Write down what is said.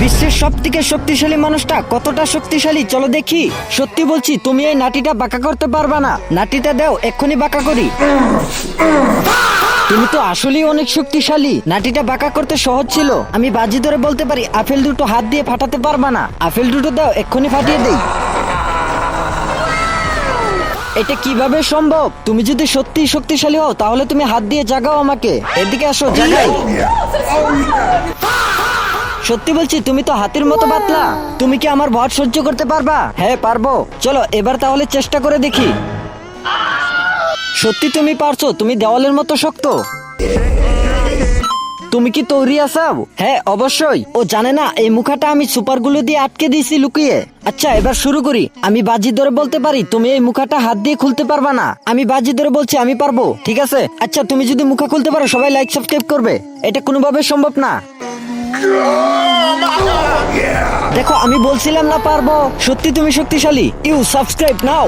বিশ্বের সবথেকে শক্তিশালী মানুষটা কতটা শক্তিশালী চলো দেখি। সত্যি বলছি তুমি এই নাটিটা বাঁকা করতে পারবা না। নাটিটা দাও, এক্ষুনি বাঁকা করি। তুমি তো আসলেই অনেক শক্তিশালী। নাটিটা বাঁকা করতে সহজ ছিল। আমি বাজি ধরে বলতে পারি আপেল দুটো হাত দিয়ে ফাটাতে পারবা না। আপেল দুটো দাও, এক্ষুনি ফাটিয়ে দেই। এটা কিভাবে সম্ভব? তুমি যদি সত্যি শক্তিশালী হও তাহলে তুমি হাত দিয়ে জাগাও আমাকে। এদিকে আসো, জাগাই। সত্যি বলছি তুমি তো হাতির মতো পাতলা। তুমি কি আমার ভর সহ্য করতে পারবা? হ্যাঁ পারবো। চলো এবার তাহলে চেষ্টা করে দেখি। সত্যি তুমি পারছো? তুমি দেওয়ালের মতো শক্ত। তুমি কি তৈরি আছো? হ্যাঁ অবশ্যই। ও জানে না এই মুখাটা আমি সুপারগুলো দিয়ে আটকে দিয়েছি লুকিয়ে। আচ্ছা এবার শুরু করি। আমি বাজি ধরে বলতে পারি তুমি এই মুখাটা হাত দিয়ে খুলতে পারবা না। আমি বাজি ধরে বলছি আমি পারবো, ঠিক আছে? আচ্ছা তুমি যদি মুখা খুলতে পারো সবাই লাইক সাবস্ক্রাইব করবে। এটা কোনোভাবে সম্ভব না। দেখো আমি বলছিলাম না পারবো। সত্যি তুমি শক্তিশালী। You subscribe now.